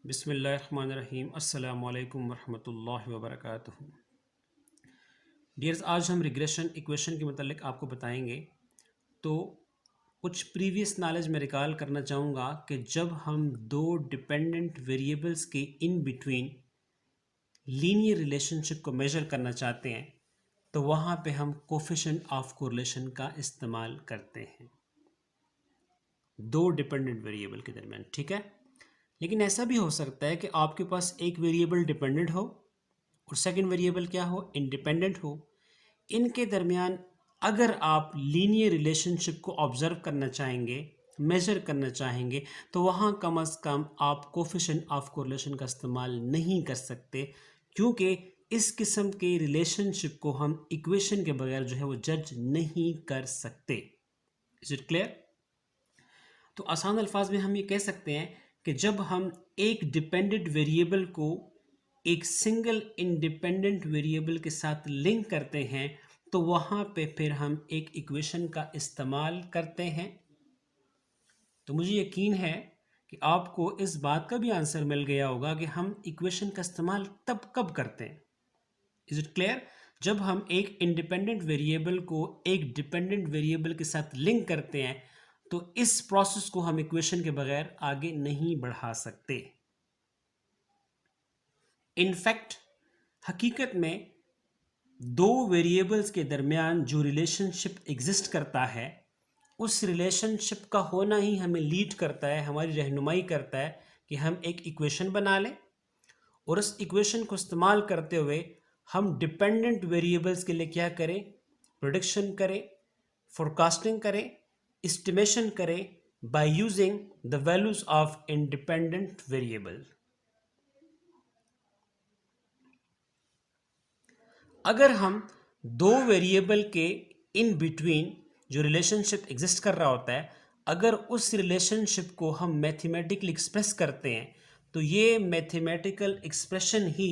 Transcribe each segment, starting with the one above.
बिस्मिल्लाहिर्रहमानिर्रहीम अस्सलामु अलैकुम वरहमतुल्लाहि वबरकातुहू। डियर्स, आज हम रिग्रेशन इक्वेशन के मतलब आपको बताएंगे। तो कुछ प्रीवियस नॉलेज में रिकॉल करना चाहूँगा कि जब हम दो डिपेंडेंट वेरिएबल्स के इन बिटवीन लीनियर रिलेशनशिप को मेजर करना चाहते हैं तो वहाँ पे हम कोफिशिएंट ऑफ कोरिलेशन का इस्तेमाल करते हैं दो डिपेंडेंट वेरिएबल के दरमियान, ठीक है। लेकिन ऐसा भी हो सकता है कि आपके पास एक वेरिएबल डिपेंडेंट हो और सेकंड वेरिएबल क्या हो, इंडिपेंडेंट हो। इनके दरमियान अगर आप लीनियर रिलेशनशिप को ऑब्जर्व करना चाहेंगे, मेजर करना चाहेंगे, तो वहाँ कम अज़ कम आप कोफिशिएंट ऑफ कोरिलेशन का इस्तेमाल नहीं कर सकते, क्योंकि इस किस्म के रिलेशनशिप को हम इक्वेशन के बगैर जो है वो जज नहीं कर सकते। Is it clear? तो आसान अल्फाज में हम ये कह सकते हैं कि जब हम एक डिपेंडेंट वेरिएबल को एक सिंगल इंडिपेंडेंट वेरिएबल के साथ लिंक करते हैं तो वहाँ पे फिर हम एक इक्वेशन का इस्तेमाल करते हैं। तो मुझे यकीन है कि आपको इस बात का भी आंसर मिल गया होगा कि हम इक्वेशन का इस्तेमाल तब कब करते हैं। Is it clear? जब हम एक इंडिपेंडेंट वेरिएबल को एक डिपेंडेंट वेरिएबल के साथ लिंक करते हैं तो इस प्रोसेस को हम इक्वेशन के बगैर आगे नहीं बढ़ा सकते। इनफैक्ट हकीकत में दो वेरिएबल्स के दरमियान जो रिलेशनशिप एग्जिस्ट करता है उस रिलेशनशिप का होना ही हमें लीड करता है, हमारी रहनुमाई करता है कि हम एक इक्वेशन बना लें और उस इक्वेशन को इस्तेमाल करते हुए हम डिपेंडेंट वेरिएबल्स के लिए क्या करें, प्रेडिक्शन करें, फोरकास्टिंग करें, एस्टिमेशन करें by using the values of independent variable. अगर हम दो वेरिएबल के इन बिटवीन जो रिलेशनशिप एग्जिस्ट कर रहा होता है, अगर उस रिलेशनशिप को हम मैथमेटिकली एक्सप्रेस करते हैं तो ये मैथमेटिकल एक्सप्रेशन ही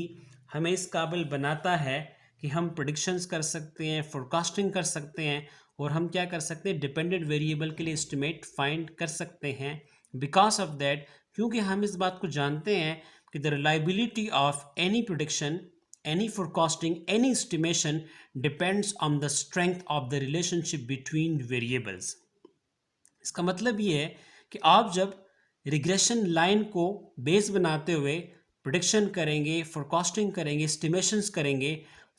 हमें इस काबिल बनाता है कि हम प्रेडिक्शंस कर सकते हैं, फोरकास्टिंग कर सकते हैं और हम क्या कर सकते हैं, डिपेंडेंट वेरिएबल के लिए एस्टिमेट फाइंड कर सकते हैं। बिकॉज ऑफ दैट, क्योंकि हम इस बात को जानते हैं कि the reliability of any prediction, any forecasting, any estimation depends on the strength of the relationship between variables। इसका मतलब ये है कि आप जब रिग्रेशन लाइन को बेस बनाते हुए प्रेडिक्शन करेंगे, फोरकास्टिंग करेंगे, एस्टिमेशंस करेंगे,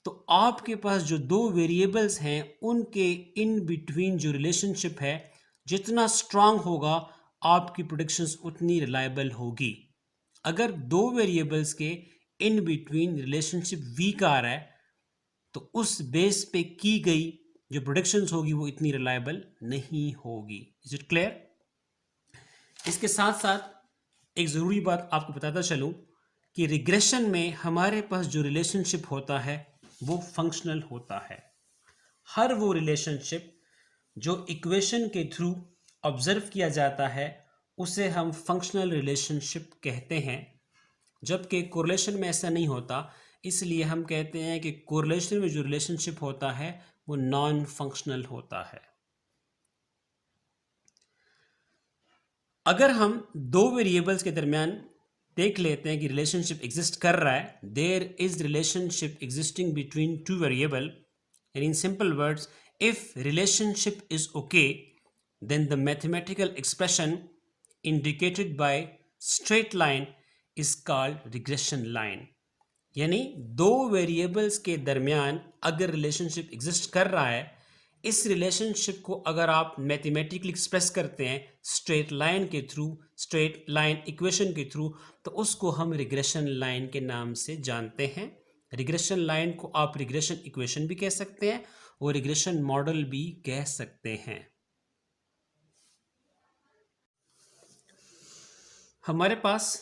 तो आपके पास जो दो वेरिएबल्स हैं उनके इन बिटवीन जो रिलेशनशिप है जितना स्ट्रांग होगा आपकी प्रेडिक्शंस उतनी रिलायबल होगी। अगर दो वेरिएबल्स के इन बिटवीन रिलेशनशिप वीक आ रहा है तो उस बेस पे की गई जो प्रोडिक्शंस होगी वो इतनी रिलायबल नहीं होगी। Is it clear? इसके साथ साथ एक ज़रूरी बात आपको बताता चलूं कि रिग्रेशन में हमारे पास जो रिलेशनशिप होता है वो फंक्शनल होता है। हर वो रिलेशनशिप जो इक्वेशन के थ्रू ऑब्जर्व किया जाता है उसे हम फंक्शनल रिलेशनशिप कहते हैं, जबकि कोरिलेशन में ऐसा नहीं होता। इसलिए हम कहते हैं कि कोरिलेशन में जो रिलेशनशिप होता है वो नॉन फंक्शनल होता है। अगर हम दो वेरिएबल्स के दरमियान देख लेते हैं कि रिलेशनशिप एग्जिस्ट कर रहा है, there is relationship existing between two variable, and in simple words if relationship is okay then the mathematical expression indicated by straight line is called regression line. यानी दो वेरिएबल्स के दरमियान अगर रिलेशनशिप एग्जिस्ट कर रहा है, इस रिलेशनशिप को अगर आप मैथमेटिकली एक्सप्रेस करते हैं स्ट्रेट लाइन के थ्रू, स्ट्रेट लाइन इक्वेशन के थ्रू, तो उसको हम रिग्रेशन लाइन के नाम से जानते हैं। रिग्रेशन लाइन को आप रिग्रेशन इक्वेशन भी कह सकते हैं और रिग्रेशन मॉडल भी कह सकते हैं। हमारे पास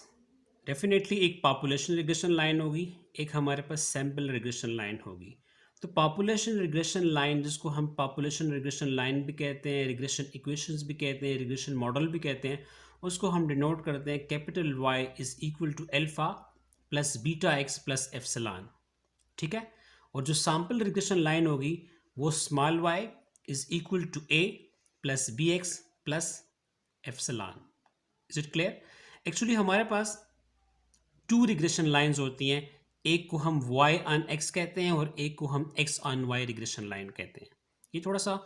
डेफिनेटली एक पॉपुलेशन रिग्रेशन लाइन होगी, एक हमारे पास सैम्पल रिग्रेशन लाइन होगी। तो पॉपुलेशन रिग्रेशन लाइन, जिसको हम पॉपुलेशन रिग्रेशन लाइन भी कहते हैं, रिग्रेशन इक्वेशंस भी कहते हैं, रिग्रेशन मॉडल भी कहते हैं, उसको हम डिनोट करते हैं capital Y is equal to alpha plus beta x plus epsilon, ठीक है। और जो सैम्पल रिग्रेशन लाइन होगी वो small y is equal to a plus b x plus epsilon. Is it clear? Actually हमारे पास टू रिग्रेशन लाइंस होती हैं, एक को हम y ऑन x कहते हैं और एक को हम x on y regression line कहते हैं। ये थोड़ा सा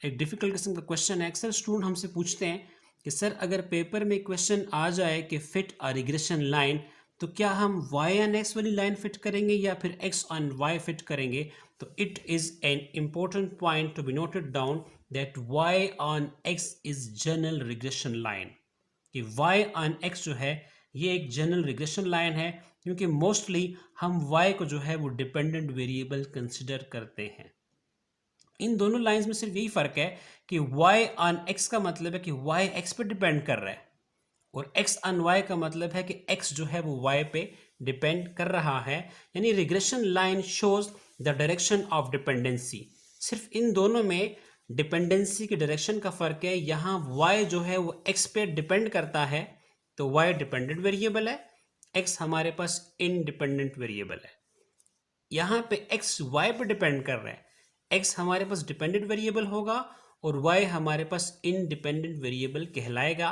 एक डिफिकल्ट किस्म का क्वेश्चन है। अक्सर स्टूडेंट हमसे पूछते हैं कि सर अगर पेपर में क्वेश्चन आ जाए कि फिट अ रिग्रेशन लाइन, तो क्या हम y ऑन x वाली लाइन फिट करेंगे या फिर x ऑन y फिट करेंगे? तो it is an important point to be noted down that y on x is general regression line, कि y ऑन x जो है ये एक जनरल रिग्रेशन लाइन है, क्योंकि मोस्टली हम y को जो है वो डिपेंडेंट वेरिएबल कंसिडर करते हैं। इन दोनों लाइंस में सिर्फ यही फर्क है कि y ऑन x का मतलब है कि y x पे डिपेंड कर रहा है, और x ऑन y का मतलब है कि x जो है वो y पे डिपेंड कर रहा है। यानी regression line shows the direction of dependency. सिर्फ इन दोनों में डिपेंडेंसी की डायरेक्शन का फर्क है। यहाँ y जो है वो x पे डिपेंड करता है, तो y डिपेंडेंट वेरिएबल है, x हमारे पास इंडिपेंडेंट वेरिएबल है। यहाँ पे x y पे डिपेंड कर रहा है, x हमारे पास डिपेंडेंट वेरिएबल होगा और y हमारे पास इंडिपेंडेंट वेरिएबल कहलाएगा।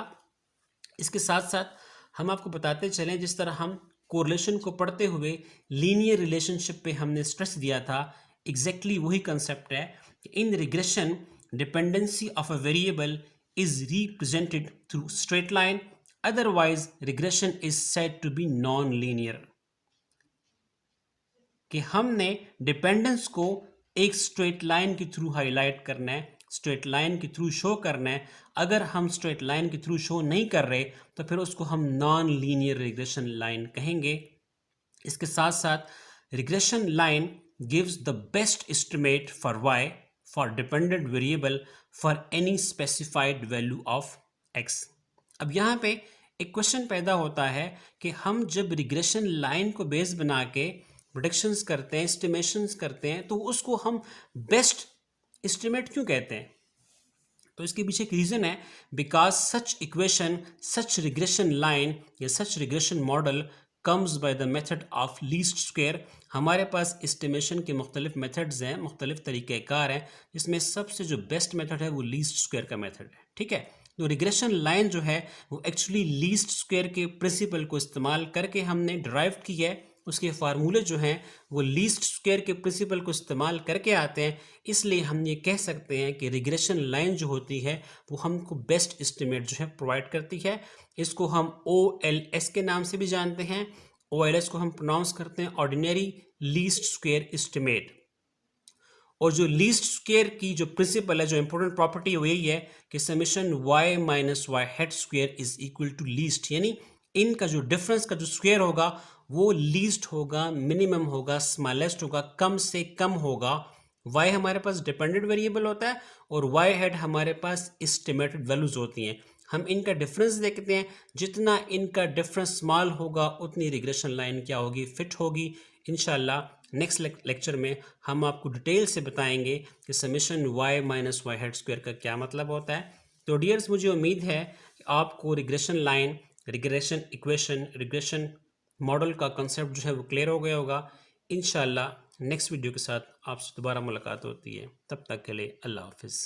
इसके साथ साथ हम आपको बताते चलें, जिस तरह हम कोरिलेशन को पढ़ते हुए लीनियर रिलेशनशिप पे हमने स्ट्रेस दिया था, एग्जैक्टली वही कंसेप्ट है। In regression dependency of a variable is represented through straight line, otherwise regression is said to be non linear. कि हमने डिपेंडेंस को एक स्ट्रेट लाइन के थ्रू हाईलाइट करना है, स्ट्रेट लाइन के थ्रू शो करना है। अगर हम स्ट्रेट लाइन के थ्रू शो नहीं कर रहे तो फिर उसको हम नॉन लीनियर रिग्रेशन लाइन कहेंगे। इसके साथ साथ regression line gives the best estimate for y for dependent variable for any specified value of x। अब यहाँ पे एक क्वेश्चन पैदा होता है कि हम जब रिग्रेशन लाइन को बेस बना के प्रेडिक्शंस करते हैं, एस्टिमेशंस करते हैं, तो उसको हम बेस्ट एस्टिमेट क्यों कहते हैं? तो इसके पीछे एक रीज़न है, because such equation, such regression line या such regression model comes by the method of least square. हमारे पास एस्टिमेशन के मुख्तलिफ मेथड्स हैं, मुख्तलिफ तरीक़ेकार हैं, जिसमें सबसे जो बेस्ट मेथड है वो लीस्ट स्क्वायर का मेथड है। ठीक है, तो रिग्रेशन लाइन जो है वो एक्चुअली लीस्ट स्क्वायर के प्रिंसिपल को इस्तेमाल करके हमने ड्राइव की है। उसके फार्मूले जो हैं वो लीस्ट स्क्वायर के प्रिंसिपल को इस्तेमाल करके आते हैं। इसलिए हम ये कह सकते हैं कि रिग्रेशन लाइन जो होती है वो हमको बेस्ट एस्टिमेट जो है प्रोवाइड करती है। इसको हम OLS के नाम से भी जानते हैं। OLS को हम प्रोनाउंस करते हैं ऑर्डिनरी लीस्ट स्क्वायर एस्टिमेट। और जो लीस्ट स्क्वायर की जो प्रिंसिपल है, जो इंपॉर्टेंट प्रॉपर्टी है, वो यही है कि summation y minus y hat square is equal to least. यानी इनका जो डिफरेंस का जो स्क्वायर होगा वो लीस्ट होगा, मिनिमम होगा, स्मॉलेस्ट होगा, कम से कम होगा। y हमारे पास डिपेंडेंट वेरिएबल होता है और y हेड हमारे पास एस्टिमेटेड वैल्यूज होती हैं। हम इनका डिफरेंस देखते हैं, जितना इनका डिफरेंस स्मॉल होगा उतनी रिग्रेशन लाइन क्या होगी, फिट होगी। इंशाल्लाह नेक्स्ट लेक्चर में हम आपको डिटेल से बताएंगे कि summation y minus y hat square का क्या मतलब होता है। तो डियर्स, मुझे उम्मीद है कि आपको regression line, regression equation, regression model का कंसेप्ट जो है वो क्लियर हो गया होगा। इंशाल्लाह नेक्स्ट वीडियो के साथ आपसे दोबारा मुलाकात होती है। तब तक के लिए अल्लाह हाफिज़।